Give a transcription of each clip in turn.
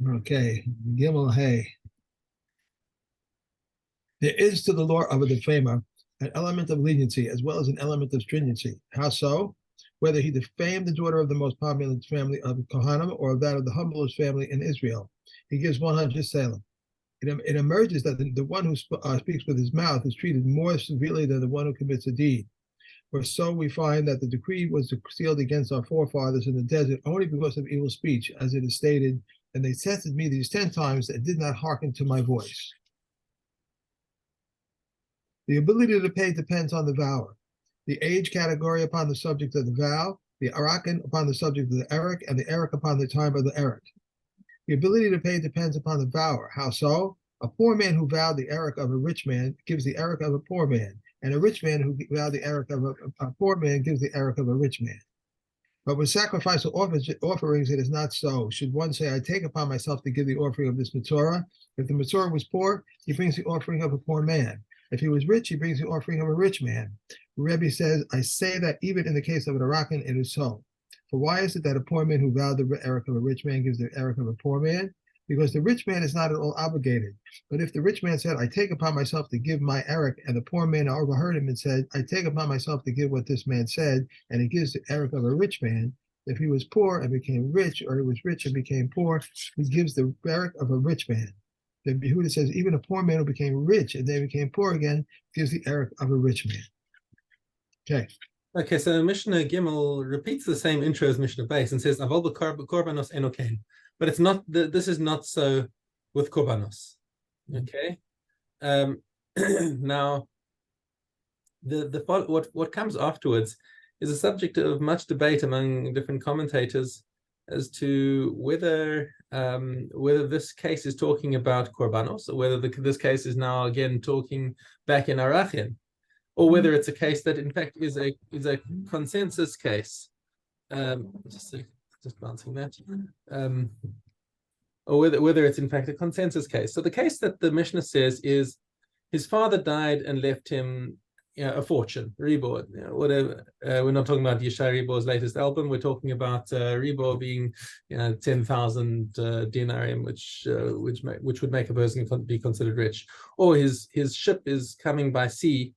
Okay, Gimel Hay. There is to the law of a defamer an element of leniency as well as an element of stringency. How so? Whether he defamed the daughter of the most popular family of Kohanim or that of the humblest family in Israel, he gives 100 selim. It emerges that the one who speaks with his mouth is treated more severely than the one who commits a deed. For so we find that the decree was sealed against our forefathers in the desert only because of evil speech, as it is stated, and they tested me these 10 times and did not hearken to my voice. The ability to pay depends on the vower. The age category upon the subject of the vow, the Arachin upon the subject of the Eric, and the Eric upon the time of the Eric. The ability to pay depends upon the vower. How so? A poor man who vowed the Eric of a rich man gives the Eric of a poor man, and a rich man who vowed the Eric of a poor man gives the Eric of a rich man. But with sacrificial offerings, it is not so. Should one say, I take upon myself to give the offering of this Matzorah? If the Matzorah was poor, he brings the offering of a poor man. If he was rich, he brings the offering of a rich man. Rebbe says, I say that even in the case of an Arachin, it is so. For why is it that a poor man who vowed the Eric of a rich man gives the Eric of a poor man? Because the rich man is not at all obligated. But if the rich man said, I take upon myself to give my Eric, and the poor man overheard him and said, I take upon myself to give what this man said, and he gives the Eric of a rich man, if he was poor and became rich, or he was rich and became poor, he gives the Eric of a rich man. The Yehuda says, even a poor man who became rich and then became poor again gives the Eric of a rich man. Okay. Okay, so Mishnah Gimel repeats the same intro as Mishnah Base and says, Aval korbanos enokain. But it's not, this is not so with korbanos. Okay. Now, what comes afterwards is a subject of much debate among different commentators as to whether this case is talking about korbanos or whether this case is now again talking back in Arachin, or whether it's a case that in fact is a consensus case. Just bouncing that. Or whether it's in fact a consensus case. So the case that the Mishnah says is his father died and left him a fortune, Rebor, whatever. We're not talking about Yeshai Rebor's latest album. We're talking about Rebor being 10,000 dinarim, which would make a person be considered rich. Or his ship is coming by sea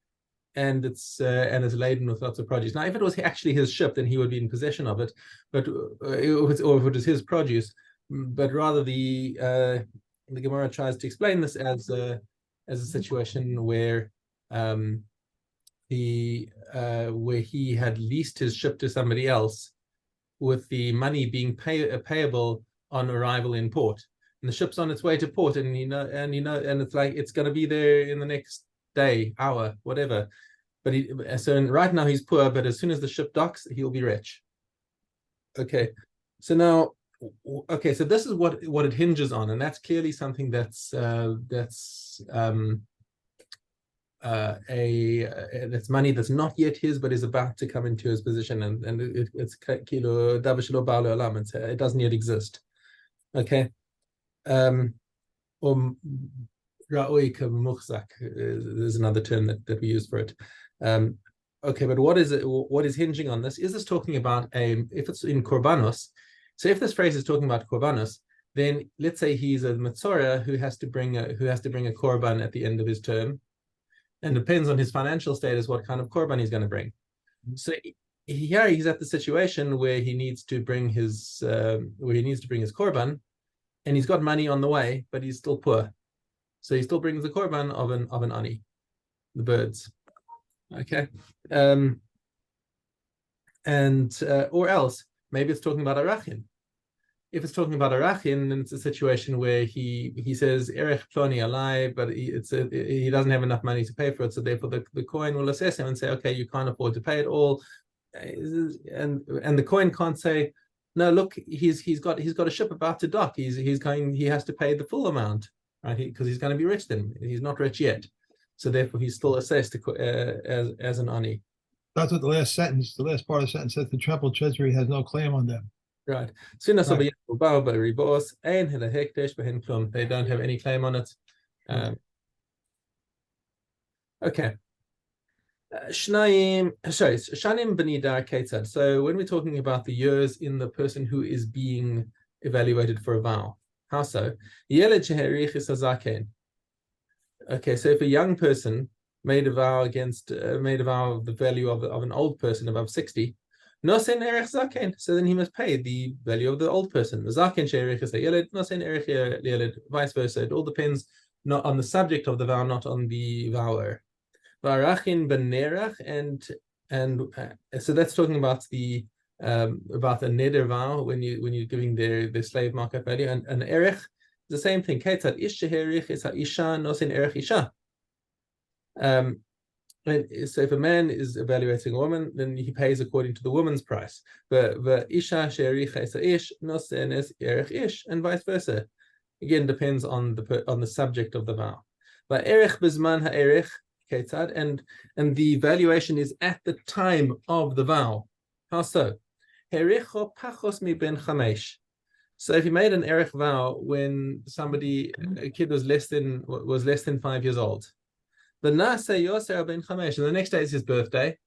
and it's laden with lots of produce. Now, if it was actually his ship, then he would be in possession of it, or if it was his produce. But rather, the Gemara tries to explain this as a situation where he had leased his ship to somebody else, with the money being payable on arrival in port. And the ship's on its way to port, and it's like it's going to be there in the next day, hour, whatever. But right now he's poor, but as soon as the ship docks, he'll be rich. Okay, so now, so this is what it hinges on, and that's clearly something that's money that's not yet his, but is about to come into his position, and it's kilo davashlo ba'alo olam. It doesn't yet exist. Okay. Ra'oi k'muchzak is another term that we use for it. Okay, but what is hinging on this? Is this talking about if it's in korbanos? So if this phrase is talking about korbanos, then let's say he's a Matzorah who has to bring a korban at the end of his term, and depends on his financial status what kind of korban he's going to bring. So here he's at the situation where he needs to bring his korban, and he's got money on the way, but he's still poor. So he still brings the korban of an ani, the birds. Okay. Or else maybe it's talking about Arachin. If it's talking about Arachin, then it's a situation where he says Erech Ploni Alai, but he doesn't have enough money to pay for it, so therefore the coin will assess him and say, okay, you can't afford to pay it all, and the coin can't say, no, look, he's got a ship about to dock. He has to pay the full amount, right? Because he's going to be rich then. He's not rich yet, so therefore he's still assessed as an ani. That's what the last part of the sentence says. The temple treasury has no claim on them. Right. They don't have any claim on it. Okay. Shanim Benidar Ketzad. So when we're talking about the years in the person who is being evaluated for a vow, How so? Yeled sheherich is hazaken. Okay, so if a young person made a vow against made a vow of the value of an old person above 60, nosen erech zaken, so then he must pay the value of the old person. Zaken sheherich is yeled, nosen erech yeled, vice versa. It all depends not on the subject of the vow, not on the vower. Arachin ben nerach, and so that's talking about the about a neder vow when you're giving their slave market value, and an erech, the same thing. Ketzad ish sheherich is ha'isha nosin erech isha. So if a man is evaluating a woman, then he pays according to the woman's price. But isha sheherich is ha'ish nosin es erech ish, and vice versa. Again, depends on the subject of the vow. But erech bizman ha'erech ketzad, and the valuation is at the time of the vow. How so? Hericho pachos mi ben chamesh. So if you made an erech vow when a kid was less than 5 years old, the nase yoser ben chamesh, and the next day is his birthday.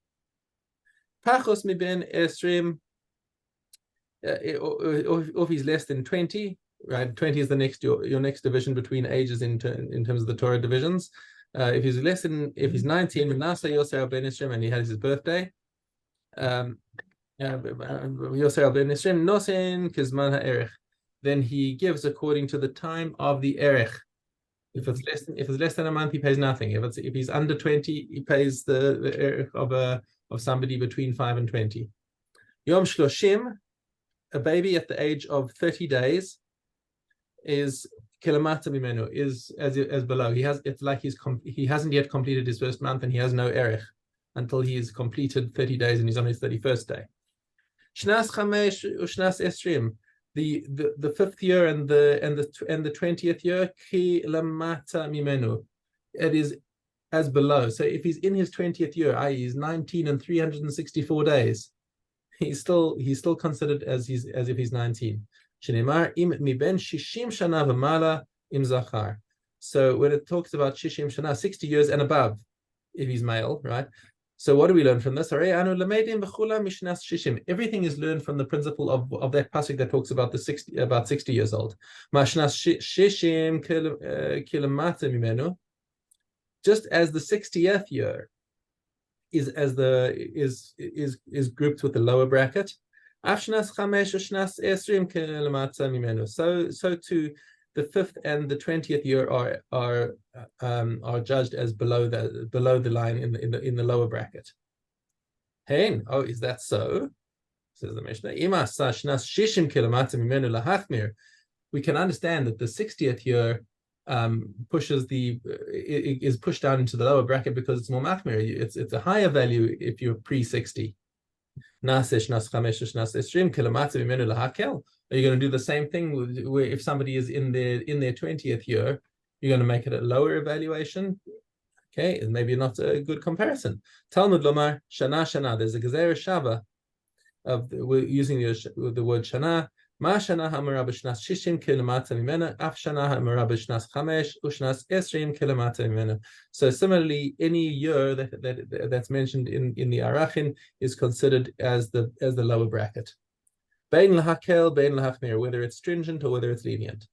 Pachos mi ben esrim, or if he's less than 20, right? 20 is your next division between ages in terms of the Torah divisions. If he's 19, and he had his birthday, then he gives according to the time of the erech. If it's less than a month, he pays nothing. If he's under 20, he pays the erech of somebody between 5 and 20. Yom Shloshim, a baby at the age of 30 days, is kilamata mimenu, is as below. It's like he hasn't yet completed his first month, and he has no erech until he's completed 30 days and he's on his 31st day. Shnas chamesh ushnas esrim, the fifth year and the 20th year, kilamata mimenu, it is as below. So if he's in his 20th year, i.e., he's 19 and 364 days, he's still considered as if he's 19. Shneimar im miben shishim shana v'mala im zachar. So when it talks about shishim shana, 60 years and above, if he's male, right? So what do we learn from this? Everything is learned from the principle of that pasuk that talks about 60 years old. Just as the 60th year is grouped with the lower bracket. So too, the 5th and the 20th year are judged as below the line in the lower bracket. Hey, is that so? Says the Mishnah. We can understand that the 60th year is pushed down into the lower bracket because it's more machmir. It's a higher value if you're pre-60. Are you going to do the same thing where if somebody is in their 20th year, you're going to make it a lower evaluation? Okay, and maybe not a good comparison. Talmud Lomar, Shana Shana. There's a Gezerah Shava we're using the word Shana. Ma Shana Hamara b'shnas shishim kilamata mimena, af Shana Hamara b'shnas chamesh, ushnas esrim kilamata mimena. So similarly, any year that's mentioned in the Arachin is considered as the lower bracket. Bein lahakel, bein lahachmir, whether it's stringent or whether it's lenient.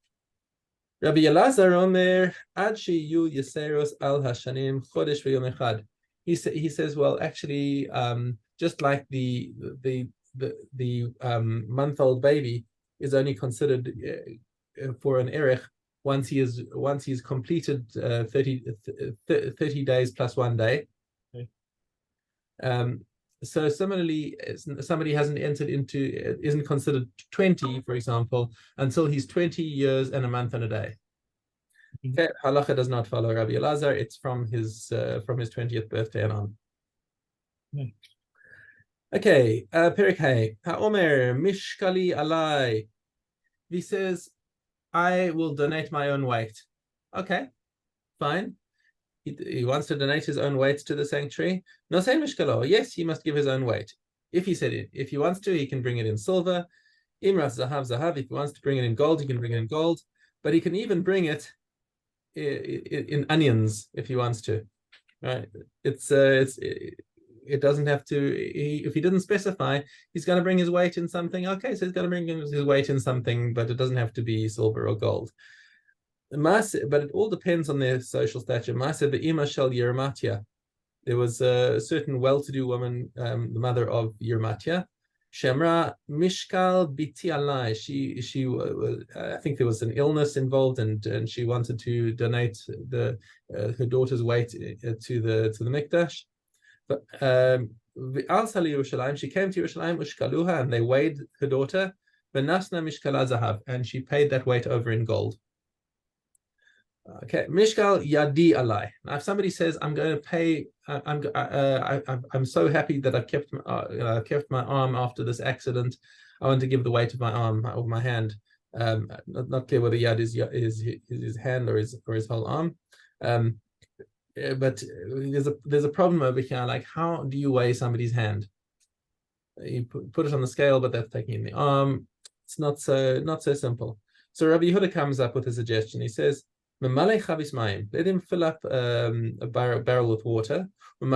Rabbi Elazar Omer, ad sheyu yeseros al hashanim chodesh v'yom echad. He says, well, actually, just like the month-old baby is only considered for an erech once he's completed 30 days plus 1 day. Okay. So similarly, somebody isn't considered 20, for example, until he's 20 years and a month and a day. Okay, halacha does not follow Rabbi Elazar. It's from his 20th birthday and on. Okay, Perek Hay. Ha'omer mishkali alai. He says, I will donate my own weight. Okay, fine. He wants to donate his own weight to the sanctuary. No say mishkalo. Yes, he must give his own weight. If he wants to, he can bring it in silver. Imras zahav. If he wants to bring it in gold, he can bring it in gold. But he can even bring it in onions if he wants to. Right? it doesn't have to. If he didn't specify, he's going to bring his weight in something. Okay, so he's going to bring his weight in something, but it doesn't have to be silver or gold. But it all depends on their social stature. Maaseh be'ima shel Yermatia. There was a certain well-to-do woman, the mother of Yermatia. Shemra Mishkal Biti Alai. She I think there was an illness involved, and she wanted to donate her daughter's weight to the Mikdash. But she came to Yerushalayim ushkaluha, and they weighed her daughter. Benasna Mishkala Zahav, and she paid that weight over in gold. Okay, Mishkal Yadi Alai. Now, if somebody says, "I'm going to pay," I'm so happy that I've kept my arm after this accident. I want to give the weight of my arm, of my hand. Not clear whether Yad is his hand or his whole arm. But there's a problem over here. Like, how do you weigh somebody's hand? You put it on the scale, but that's taking in the arm. It's not so simple. So Rabbi Yehuda comes up with a suggestion. He says, let him fill up a barrel with water, and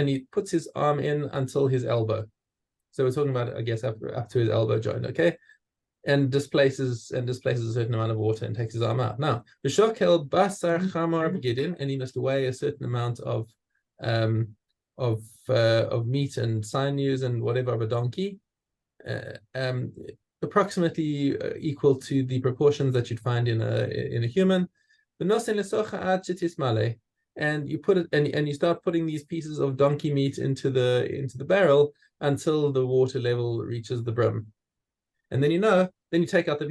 he puts his arm in until his elbow. So we're talking about, I guess, up to his elbow joint, okay? And displaces a certain amount of water and takes his arm out. Now, v'shokel basar chamar b'gidin, and he must weigh a certain amount of meat and sinews and whatever of a donkey. Approximately equal to the proportions that you'd find in a human. And you put it and you start putting these pieces of donkey meat into the barrel until the water level reaches the brim. And then you take out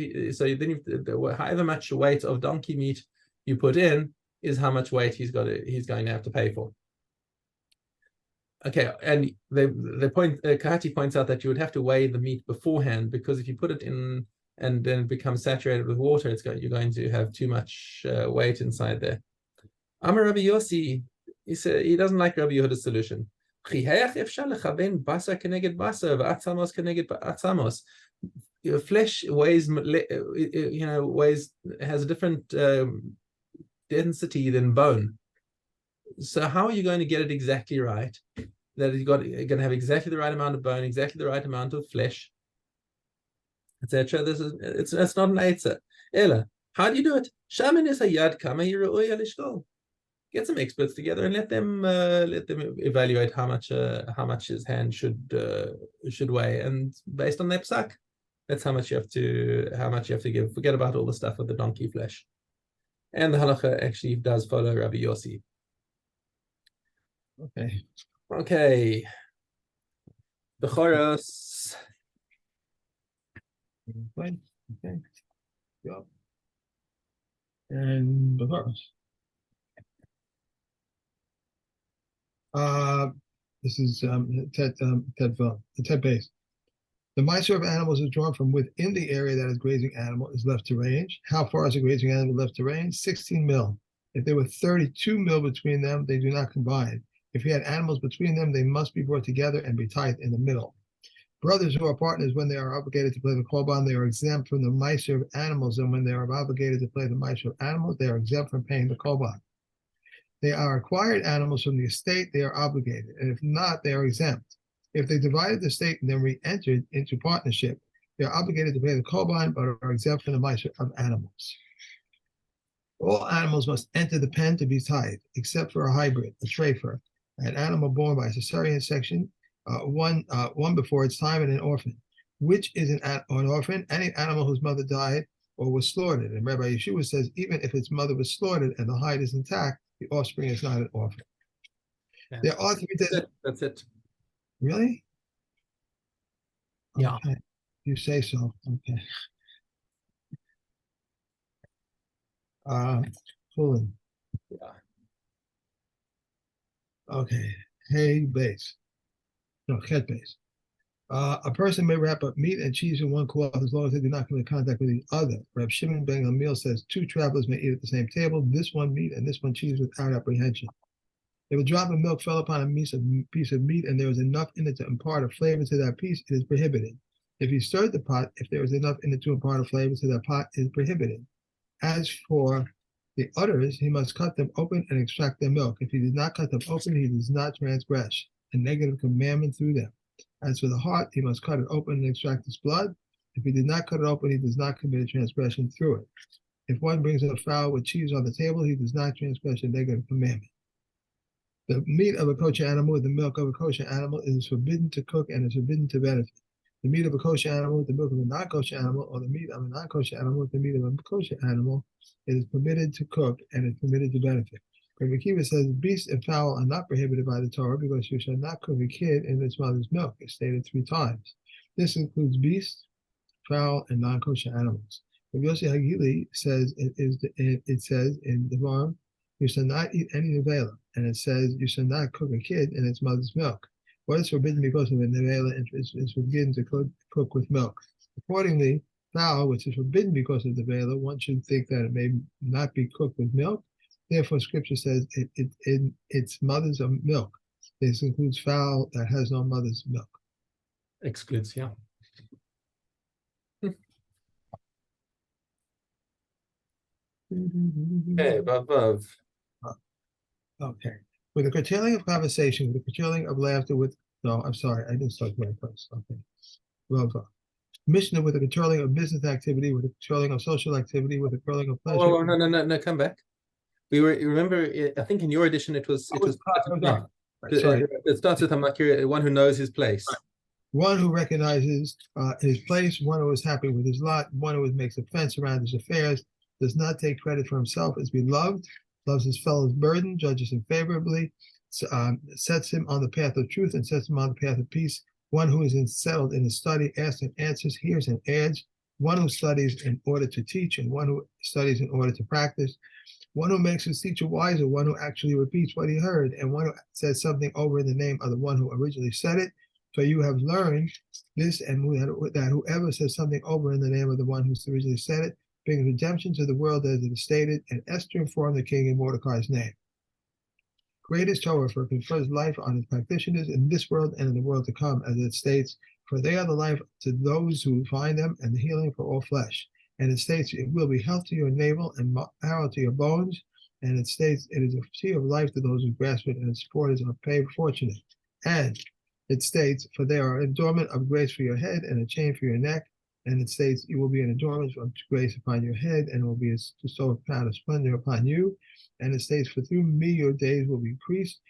however much weight of donkey meat you put in is how much weight he's going to have to pay for. Okay, and Kahati points out that you would have to weigh the meat beforehand, because if you put it in and then it becomes saturated with water, you're going to have too much weight inside there. Amar Rabbi Yossi, he said he doesn't like Rabbi Yehuda's solution. Flesh has a different density than bone. So how are you going to get it exactly right? That you're going to have exactly the right amount of bone, exactly the right amount of flesh, etc. It's not an eitzah. Ella, how do you do it? Shaman is a yad kama yiru'uya lishkol. Get some experts together and let them evaluate how much his hand should weigh, and based on their psak, that's how much you have to give. Forget about all the stuff with the donkey flesh. And the halacha actually does follow Rabbi Yossi. Okay. The choros. Okay. Yep. And the choros. This is Ted base. The miser of animals is drawn from within the area that a grazing animal is left to range. How far is a grazing animal left to range? 16 mil. If there were 32 mil between them, they do not combine. If you had animals between them, they must be brought together and be tied in the middle. Brothers who are partners, when they are obligated to play the korban, they are exempt from the miser of animals, and when they are obligated to play the miser of animals, they are exempt from paying the korban. They are acquired animals from the estate, they are obligated, and if not, they are exempt. If they divided the estate and then re-entered into partnership, they are obligated to pay the korban, but are exempt from the miser of animals. All animals must enter the pen to be tied, except for a hybrid, a trefer, an animal born by a cesarean section, one before its time, and an orphan. Which is an orphan? Any animal whose mother died or was slaughtered. And Rabbi Yeshua says, even if its mother was slaughtered and the hide is intact, the offspring is not an orphan. Yeah. There are three. That's it. Really? Yeah. Okay. You say so. Okay. Pulling. Yeah. Okay. Hay base. No, head base. A person may wrap up meat and cheese in one cloth as long as they do not come in contact with each other. Reb Shimon ben Gamliel says 2 travelers may eat at the same table, this one meat and this one cheese without apprehension. If a drop of milk fell upon a piece of meat and there was enough in it to impart a flavor to that piece, it is prohibited. If you stirred the pot, if there was enough in it to impart a flavor to that pot, it is prohibited. As for The udders, he must cut them open and extract their milk. If he does not cut them open, he does not transgress a negative commandment through them. As for the heart, he must cut it open and extract its blood. If he did not cut it open, he does not commit a transgression through it. If one brings a fowl with cheese on the table, he does not transgress a negative commandment. The meat of a kosher animal with the milk of a kosher animal is forbidden to cook and is forbidden to benefit. The meat of a kosher animal with the milk of a non-kosher animal, or the meat of a non-kosher animal with the meat of a kosher animal, is permitted to cook and is permitted to benefit. Rabbi Akiva says beasts and fowl are not prohibited by the Torah because you shall not cook a kid in its mother's milk. It's stated 3 times. This includes beasts, fowl, and non-kosher animals. Rabbi Yossi Hagili says it says in the Devarim, you shall not eat any nevela, and it says you shall not cook a kid in its mother's milk. What is forbidden because of a nevela is forbidden to cook with milk. Accordingly, fowl, which is forbidden because of the nevela, one should think that it may not be cooked with milk. Therefore, Scripture says its mother's milk. This includes fowl that has no mother's milk. Excludes, yeah. Okay, above. Okay. With the curtailing of conversation, with the curtailing of laughter, no, I'm sorry, I didn't start my first. Okay. Well, Mishna with the curtailing of business activity, with the curtailing of social activity, with the curtailing of pleasure. Oh, no, come back. Remember, I think in your edition it was sorry. It starts with Hamakir, one who knows his place. Right. One who recognizes his place, one who is happy with his lot, one who makes a fence around his affairs, does not take credit for himself, is beloved, loves his fellow's burden, judges him favorably, sets him on the path of truth and sets him on the path of peace. One who is settled in his study, asks and answers, hears and adds. One who studies in order to teach, and one who studies in order to practice. One who makes his teacher wiser, one who actually repeats what he heard, and one who says something over in the name of the one who originally said it. For you have learned this, and that whoever says something over in the name of the one who originally said it brings redemption to the world as it is stated, and Esther informed the king in Mordecai's name. Great is Torah, for it confers life on its practitioners in this world and in the world to come, as it states, for they are the life to those who find them, and the healing for all flesh. And it states, it will be health to your navel and marrow to your bones. And it states, it is a tree of life to those who grasp it, and its supporters are fortunate. And it states, for they are an adornment of grace for your head and a chain for your neck. And it states, you will be an adornment of grace upon your head, and it will be a so a crown of splendor upon you. And it states, for through me your days will be increased,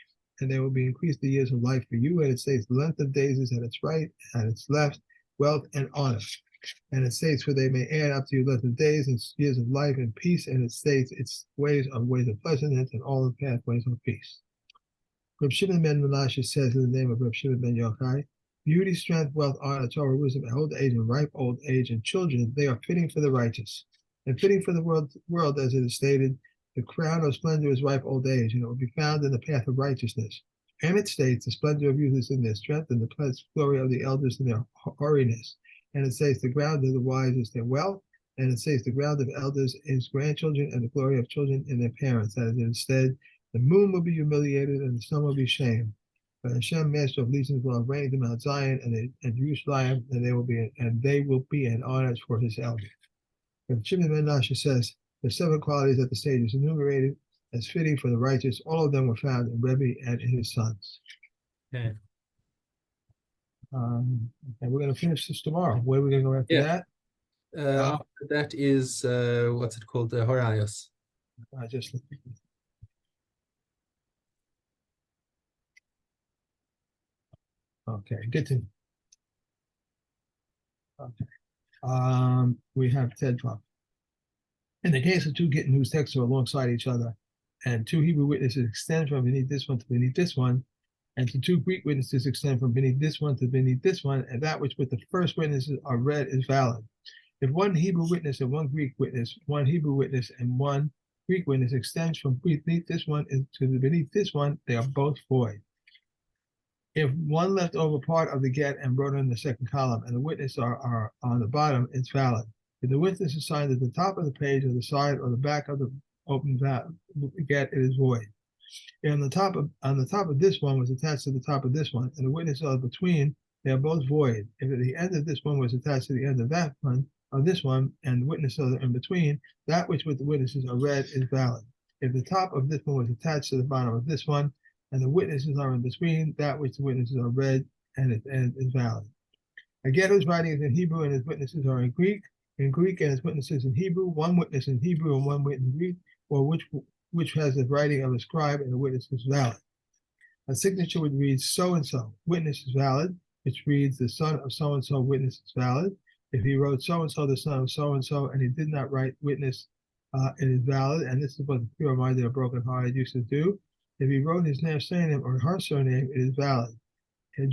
and there will be increased the years of life for you. And it states, the length of days is at its right, at its left, wealth and honor. And it states, for they may add up to your length of days and years of life and peace. And it states, its ways are ways of pleasantness, and all the pathways of peace. Reb Shimon ben Menashe says in the name of Reb Shimon ben Yochai, beauty, strength, wealth, honor, Torah, wisdom, old age, and ripe old age, and children, they are fitting for the righteous. And fitting for the world, as it is stated, the crown of splendor is ripe old age, and it will be found in the path of righteousness. And it states, the splendor of youth is in their strength, and the glory of the elders in their hoariness. And it says, the ground of the wise is their wealth. And it says, the ground of elders is grandchildren, and the glory of children in their parents. That is, instead, the moon will be humiliated, and the sun will be shamed. But Hashem, master of legions, will have reigned in Mount Zion and Jerusalem, and they will be an honor for his elders. And Shimon ben Menashe says, the 7 qualities that the sage is enumerated as fitting for the righteous, all of them were found in Rebbe and in his sons. Okay. And we're going to finish this tomorrow. Where are we going to go after that? After that is what's it called? Horaios. I just okay. Good to. Okay. We have Ted Trump. In the case of 2 Gittin whose texts are alongside each other, and 2 Hebrew witnesses extend from beneath this one to beneath this one, and to 2 Greek witnesses extend from beneath this one to beneath this one, and that which with the first witnesses are read is valid. If 1 Hebrew witness and 1 Greek witness, 1 Hebrew witness and 1 Greek witness extends from beneath this one to beneath this one, they are both void. If one left over part of the get and wrote in the second column, and the witnesses are on the bottom, it's valid. If the witness is signed at the top of the page, or the side, or the back of the open get, it is void. If on the top of this one was attached to the top of this one, and the witnesses are between, they are both void. If at the end of this one was attached to the end of that one, of this one and the witnesses are in between, that which with the witnesses are read is valid. If the top of this one was attached to the bottom of this one, and the witnesses are in between, that which the witnesses are read and is valid. Again, whose writing is in Hebrew and his witnesses are in Greek and his witnesses in Hebrew, one witness in Hebrew and one witness in Greek, or which has the writing of a scribe and the witness is valid. A signature would read so-and-so, witness is valid, which reads the son of so-and-so, witness is valid. If he wrote so-and-so, the son of so-and-so, and he did not write witness, it is valid, and this is what the pure-minded or broken-hearted used to do. If he wrote his name, surname, or her surname, it is valid. And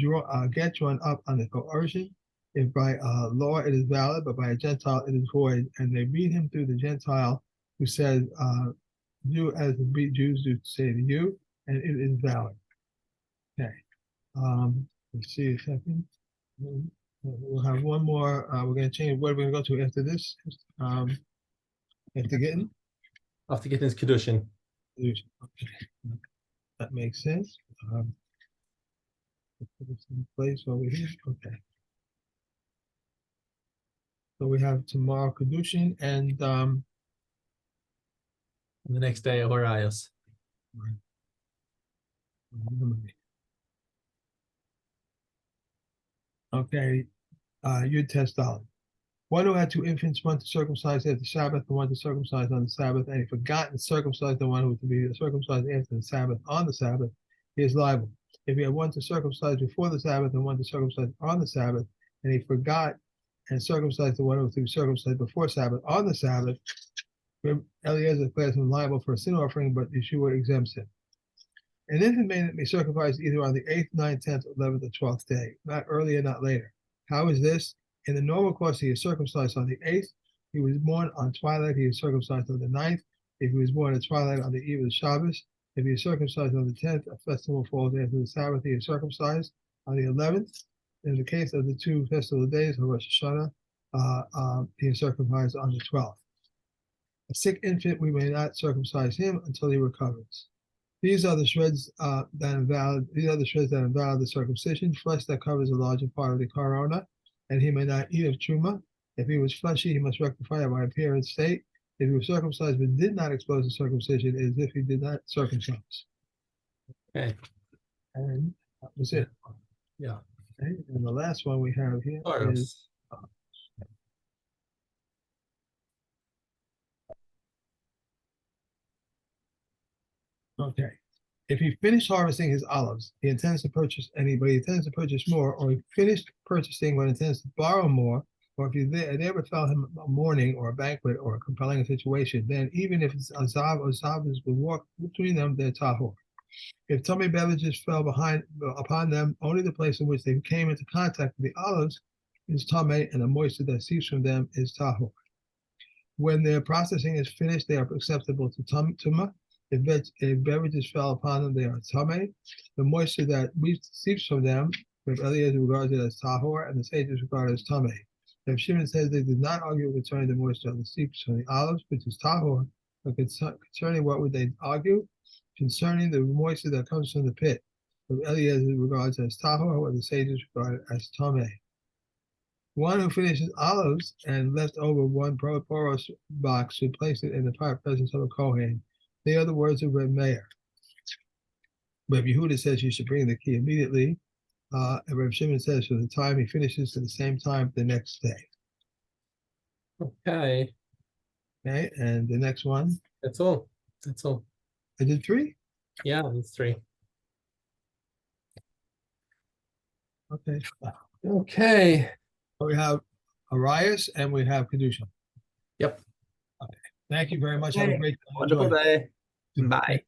get drawn up on the coercion. If by law it is valid, but by a Gentile it is void, and they read him through the Gentile who says, do as the Jews do say to you, and it is valid. Okay. Let's see a second. We'll have one more. We're going to change. What are we going to go to after this? After getting? After getting his Kedushin. Okay. That makes sense. Put this in place over here. Okay. So we have tomorrow Kedushin and the next day Horayos. Okay, Yud Testal. One who had two infants, one to circumcise after Sabbath and one to circumcise on the Sabbath, and he forgot to circumcise the one who was to be circumcised after the Sabbath on the Sabbath, he is liable. If he had one to circumcise before the Sabbath and one to circumcise on the Sabbath, and he forgot and circumcised the one who was to be circumcised before Sabbath on the Sabbath, Eliezer declares him liable for a sin offering, but Yeshua exempts him. An infant may be circumcised either on the 8th, 9th, 10th, 11th, or 12th day, not earlier, not later. How is this? In the normal course, he is circumcised on the 8th. He was born on twilight, he is circumcised on the 9th. If he was born at twilight on the eve of the Shabbos, if he is circumcised on the 10th, a festival falls after the Sabbath, he is circumcised on the 11th. In the case of the two festival days, Rosh Hashanah, he is circumcised on the 12th. A sick infant, we may not circumcise him until he recovers. These are the shreds that invalid. These are the shreds that invalid the circumcision. Flesh that covers a larger part of the corona, and he may not eat of truma. If he was fleshy, he must rectify it by appearance state. If he was circumcised but did not expose the circumcision, it is if he did not circumcise. Okay. And that was it. Yeah. Okay. And the last one we have here is. Okay. If he finished harvesting his olives, he intends to purchase but he intends to purchase more, or he finished purchasing but intends to borrow more, or if there ever fell him a mourning or a banquet or a compelling situation, then even if it's Azav or Zabas would walk between them, they're tahor. If tummy beverages fell upon them, only the place in which they came into contact with the olives is tameh, and the moisture that seeps from them is tahor. When their processing is finished, they are acceptable to tumah. If beverages fell upon them, they are tameh. The moisture that seeps from them, if Eliezer regards it as tahor, and the sages regard it as tameh. If Shimon says they did not argue concerning the moisture of the seeps from the olives, which is tahor, but concerning what would they argue? Concerning the moisture that comes from the pit. If Eliezer regards it as tahor, what the sages regard it as tameh. One who finishes olives and left over one poros box should place it in the presence of a Kohen. They are the words of Reb Meir. Reb Yehuda says you should bring the key immediately. And Reb Shimon says for the time he finishes to the same time the next day. Okay. Okay, and the next one. That's all. That's all. I did 3? Yeah, that's 3. Okay. Okay. So we have Arias and we have Kedusha. Yep. Okay. Thank you very much. Okay. Have a great day. Wonderful Enjoy. day. Bye.